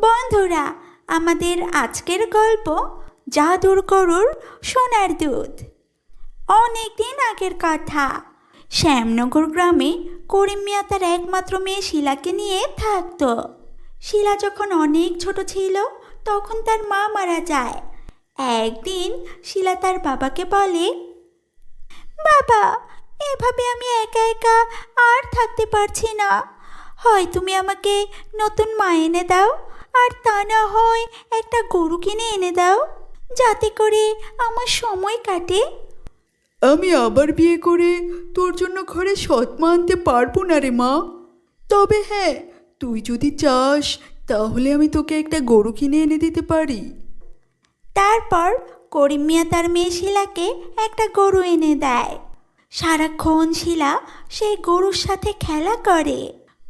বন্ধুরা, আমাদের আজকের গল্প জাদুর গরুর সোনার দুধ। অনেক দিন আগের কথা। শ্যামনগর গ্রামে করিম মিয়া তার একমাত্র মেয়ে শিলাকে নিয়ে থাকতো। শিলা যখন অনেক ছোট ছিল তখন তার মা মারা যায়। একদিন শিলা তার বাবাকে বলে, বাবা, এভাবে আমি একা একা আর থাকতে পারছি না। হয় তুমি আমাকে নতুন মা এনে দাও, আর তা না হয় একটা গরু কিনে এনে দাও, যাতে করে আমার সময় কাটে। আমি আবার বিয়ে করে তোর জন্য ঘরে সৎমা আনতে পারবো না রে মা। তবে হ্যাঁ, তুই যদি চাস তাহলে আমি তোকে একটা গরু কিনে এনে দিতে পারি। তারপর করিম মিয়া তার মেয়ে শিলাকে একটা গরু এনে দেয়। সারাক্ষণ শিলা সেই গরুর সাথে খেলা করে,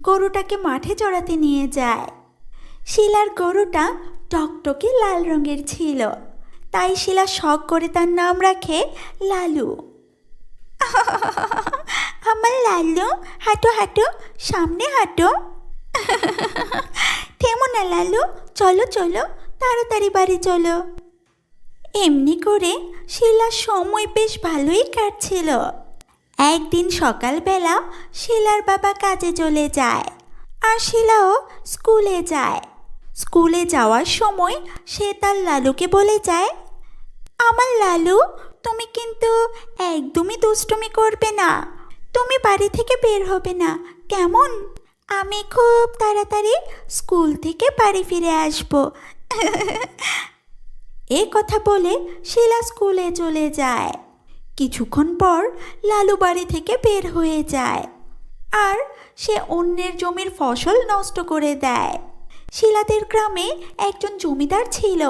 গরুটাকে মাঠে চড়াতে নিয়ে যায়। শিলার গরুটা টকটকে লাল রঙের ছিল, তাই শিলা শখ করে তার নাম রাখে লালু। আমার লালু, হাঁটো হাঁটো, সামনে হাঁটো। থেমো না লালু, চলো চলো, তাড়াতাড়ি বাড়ি চলো। এমনি করে শিলার সময় বেশ ভালোই কাটছিল। একদিন সকালবেলা শিলার বাবা কাজে চলে যায়, আর শিলাও স্কুলে যায়। স্কুলে যাওয়ার সময় সে তার লালুকে বলে যায়, আমার লালু, তুমি কিন্তু একদমই দুষ্টুমি করবে না। তুমি বাড়ি থেকে বের হবে না, কেমন? আমি খুব তাড়াতাড়ি স্কুল থেকে বাড়ি ফিরে আসবো। এ কথা বলে শিলা স্কুলে চলে যায়। কিছুক্ষণ পর লালু বাড়ি থেকে বের হয়ে যায়, আর সে অন্যের জমির ফসল নষ্ট করে দেয়। শিলাদের গ্রামে একজন জমিদার ছিল।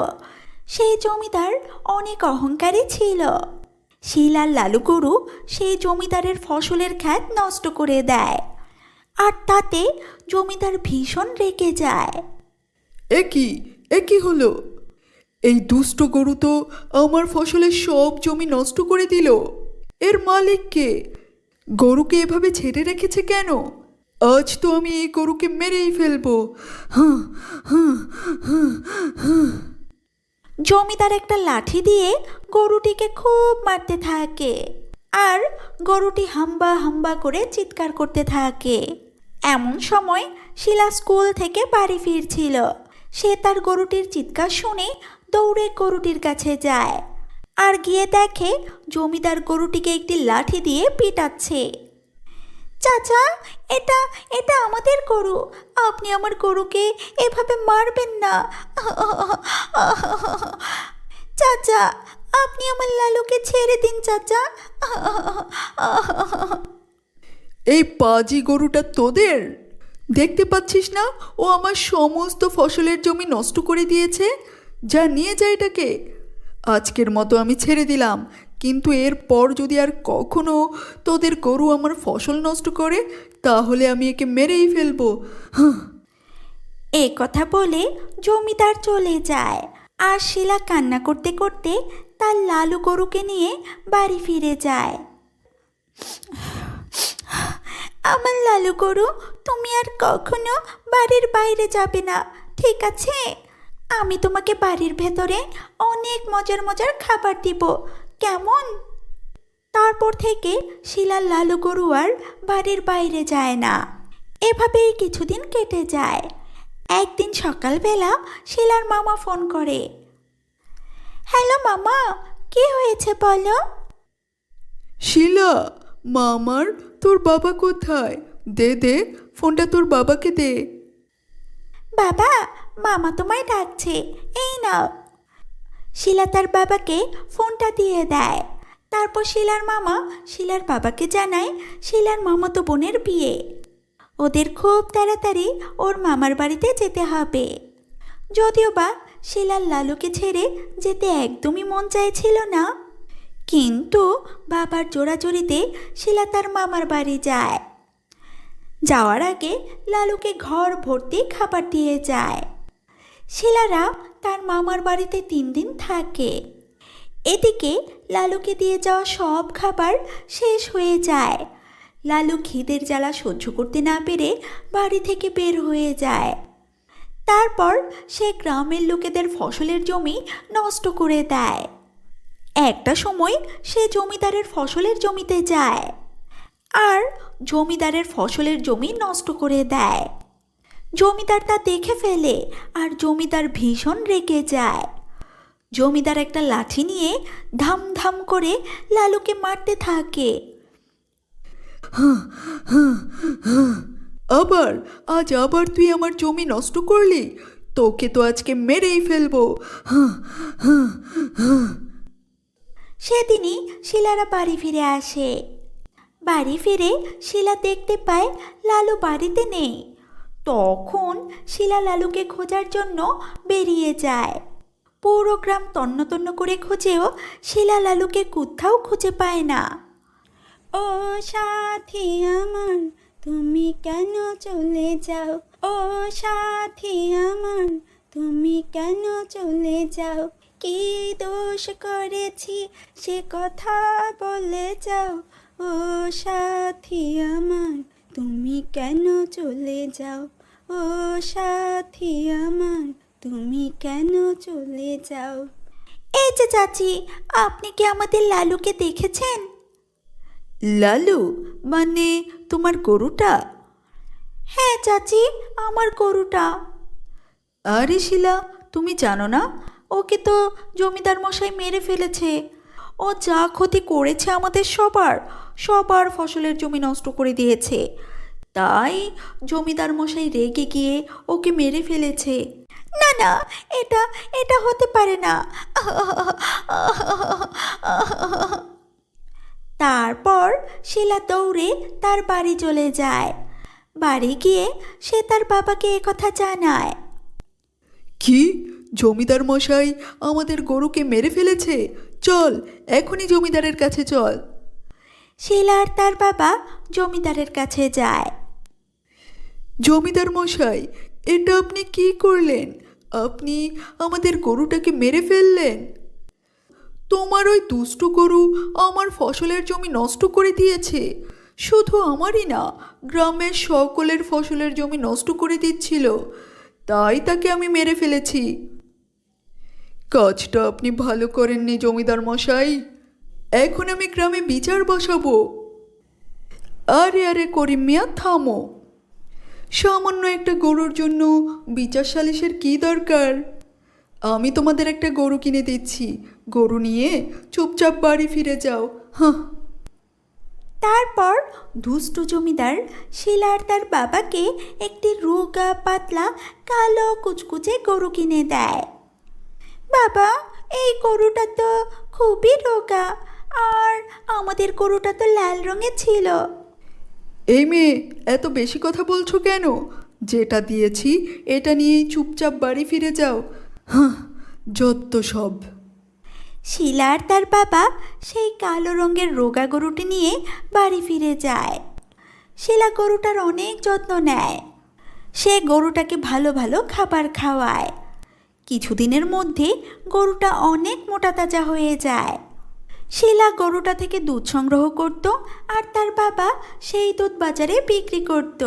সেই জমিদার অনেক অহংকারী ছিল। শিলার লালু গরু সেই জমিদারের ফসলের ক্ষেত নষ্ট করে দেয়, আর তাতে জমিদার ভীষণ রেগে যায়। এ কি হলো? এই দুষ্ট গরু তো আমার ফসলের সব জমি নষ্ট করে দিল। এর মালিক কে? গরুকে এভাবে ছেড়ে রেখেছে কেন? আজ তো আমি এই গরুকে মেরেই ফেলবো। হাঁ হাঁ হাঁ হাঁ। জমিদার একটা লাঠি দিয়ে গরুটিকে খুব মারতে থাকে, আর গরুটি হাম্বা হাম্বা করে চিৎকার করতে থাকে। এমন সময় শিলা স্কুল থেকে বাড়ি ফিরছিল। সে তার গরুটির চিৎকার শুনে দৌড়ে গরুটির কাছে যায়, আর গিয়ে দেখে জমিদার গরুটিকে একটি লাঠি দিয়ে পিটাচ্ছে। চাচা, এটা এটা আমাদের গরু, আপনি আমার গরুকে এভাবে মারবেন না। চাচা, আপনি আমার লালুকে ছেড়ে দিন চাচা। এই পাজি গরুটা তোদের? দেখতে পাচ্ছিস না ও আমার সমস্ত ফসলের জমি নষ্ট করে দিয়েছে? যা, নিয়ে যা এটাকে। আজকের মতো আমি ছেড়ে দিলাম, কিন্তু এরপর যদি আর কখনো তোদের গরু আমার ফসল নষ্ট করে তাহলে আমি একে মেরেই ফেলবো। হাঁ। এ কথা বলে জমিদার চলে যায়, আর শিলা কান্না করতে করতে তার লালু গরুকে নিয়ে বাড়ি ফিরে যায়। আমার লালু গরু, তুমি আর কখনো বাড়ির বাইরে যাবে না, ঠিক আছে? আমি তোমাকে বাড়ির ভেতরে অনেক মজার মজার খাবার দিব, কেমন? তারপর থেকে শিলার লালু গরু আর বাড়ির বাইরে যায় না। এভাবেই কিছুদিন কেটে যায়। একদিন সকালবেলা শিলার মামা ফোন করে। হ্যালো মামা, কি হয়েছে বলো? শিলা, মামার, তোর বাবা কোথায়? দে দে, ফোনটা তোর বাবাকে দে। বাবা, মামা তোমায় ডাকছে, এই নাও। শিলা তার বাবাকে ফোনটা দিয়ে দেয়। তারপর শিলার মামা শিলার বাবাকে জানায় শিলার মামাতো বোনের বিয়ে। ওদের খুব তাড়াতাড়ি ওর মামার বাড়িতে যেতে হবে। যদিও বা শিলার লালুকে ছেড়ে যেতে একদমই মন চাইছিল না, কিন্তু বাবার জোরাজোরিতে শিলা তার মামার বাড়ি যায়। যাওয়ার আগে লালুকে ঘর ভর্তি খাবার দিয়ে যায়। শিলারা তার মামার বাড়িতে 3 দিন থাকে। এদিকে লালুকে দিয়ে যাওয়া সব খাবার শেষ হয়ে যায়। লালু খিদের জ্বালা সহ্য করতে না পেরে বাড়ি থেকে বের হয়ে যায়। তারপর সে গ্রামের লোকেদের ফসলের জমি নষ্ট করে দেয়। একটা সময় সে জমিদারের ফসলের জমিতে যায় আর জমিদারের ফসলের জমি নষ্ট করে দেয়। জমিদার তা দেখে ফেলে আর জমিদার ভীষণ রেগে যায়। জমিদার একটা লাঠি নিয়ে ধাম ধাম করে লালুকে মারতে থাকে। আবার তুই আমার জমি নষ্ট করলি, তোকে তো আজকে মেরেই ফেলবো। সেদিনই শিলারা বাড়ি ফিরে আসে। বাড়ি ফিরে শিলা দেখতে পায় লালু বাড়িতে নেই। তখন শিলা লালুকে খোঁজার জন্য বেরিয়ে যায়। পুরো গ্রাম তন্ন তন্ন করে খুঁজেও শিলা লালুকে কোথাও খুঁজে পায় না। ও সাথী আমার, তুমি কেন চলে যাও? ও সাথী আমার, তুমি কেন চলে যাও? কি দোষ করেছি সে কথা বলে যাও। ও সাথী আমার, তুমি কেন চলে যাও? ও সাথী আমার, তুমি কেন চলে যাও? এই যে চাচি, আপনি কি আমাদের লালুকে দেখেছেন? লালু মানে তোমার গরুটা? হ্যাঁ চাচি, আমার গরুটা। আরে শিলা, তুমি জানো না ওকে তো জমিদার মশাই মেরে ফেলেছে। ও যা ক্ষতি করেছে আমাদের সবার ফসলের জমি নষ্ট করে দিয়েছে। তাই জমিদার মশাই রেগে গিয়ে ওকে মেরে ফেলেছে। না না, এটা এটা হতে পারে না। তারপর শিলা দৌড়ে তার বাড়ি চলে যায়। বাড়ি গিয়ে সে তার বাবাকে একথা জানায়। কি, জমিদার মশাই আমাদের গরুকে মেরে ফেলেছে? চল এখনই জমিদারের কাছে চল। শিলা আর তার বাবা জমিদারের কাছে যায়। জমিদার মশাই, এটা আপনি কি করলেন? আপনি আমাদের গরুটাকে মেরে ফেললেন। তোমার ওই দুষ্টু গরু আমার ফসলের জমি নষ্ট করে দিয়েছে। শুধু আমারই না, গ্রামের সকলের ফসলের জমি নষ্ট করে দিচ্ছিল। তাই তাকে আমি মেরে ফেলেছি। কাজটা আপনি ভালো করেননি জমিদার মশাই। এখন আমি গ্রামে বিচার বসাবো। আরে করিম মিয়া, থামো। সামান্য একটা গরুর জন্য বিচার সালিশের কী দরকার? আমি তোমাদের একটা গরু কিনে দিচ্ছি, গরু নিয়ে চুপচাপ বাড়ি ফিরে যাও। হ্যাঁ। তারপর দুষ্টু জমিদার শিলা আর তার বাবাকে একটি রোগা পাতলা কালো কুচকুচে গরু কিনে দেয়। বাবা, এই গরুটা তো খুবই রোগা, আর আমাদের গরুটা তো লাল রঙের ছিল। এই মেয়ে, এত বেশি কথা বলছো কেন? যেটা দিয়েছি এটা নিয়েই চুপচাপ বাড়ি ফিরে যাও। হ্যাঁ, যত সব। শিলা আর তার বাবা সেই কালো রঙের রোগা গরুটি নিয়ে বাড়ি ফিরে যায়। শিলা গরুটার অনেক যত্ন নেয়। সে গরুটাকে ভালো ভালো খাবার খাওয়ায়। কিছুদিনের মধ্যে গরুটা অনেক মোটা তাজা হয়ে যায়। শিলা গরুটা থেকে দুধ সংগ্রহ করত আর তার বাবা সেই দুধ বাজারে বিক্রি করত।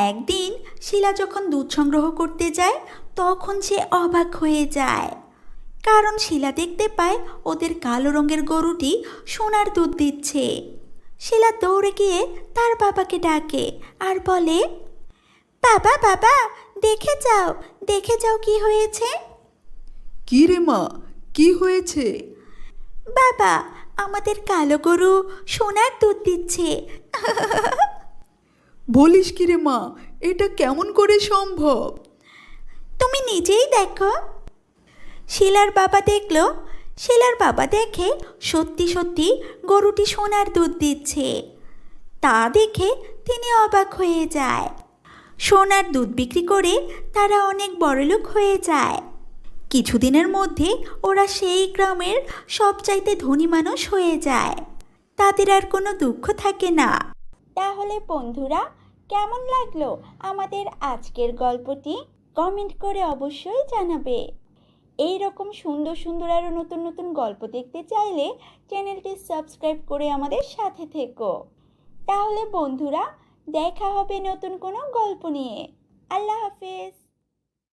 একদিন শিলা যখন দুধ সংগ্রহ করতে যায় তখন সে অবাক হয়ে যায়, কারণ শিলা দেখতে পায় ওদের কালো রঙের গরুটি সোনার দুধ দিচ্ছে। শিলা দৌড়ে গিয়ে তার বাবাকে ডাকে আর বলে, বাবা বাবা, দেখে যাও কি হয়েছে। কি রে মা, কি হয়েছে? বাবা, আমাদের কালো গরু সোনার দুধ দিচ্ছে। বলিস কি রে মা, এটা কেমন করে সম্ভব? তুমি নিজেই দেখো। শিলার বাবা দেখলো। শিলার বাবা দেখে সত্যি সত্যি গরুটি সোনার দুধ দিচ্ছে। তা দেখে তিনি অবাক হয়ে যায়। সোনার দুধ বিক্রি করে তারা অনেক বড়লোক হয়ে যায়। কিছুদিনের মধ্যে ওরা সেই গ্রামের সবচাইতে ধনী মানুষ হয়ে যায়। তাদের আর কোনো দুঃখ থাকে না। তাহলে বন্ধুরা, কেমন লাগলো আমাদের আজকের গল্পটি? কমেন্ট করে অবশ্যই জানাবে। এই রকম সুন্দর সুন্দর আরও নতুন নতুন গল্প দেখতে চাইলে চ্যানেলটি সাবস্ক্রাইব করে আমাদের সাথে থেকো। তাহলে বন্ধুরা, দেখা হবে নতুন কোনো গল্প নিয়ে। আল্লাহ হাফেজ।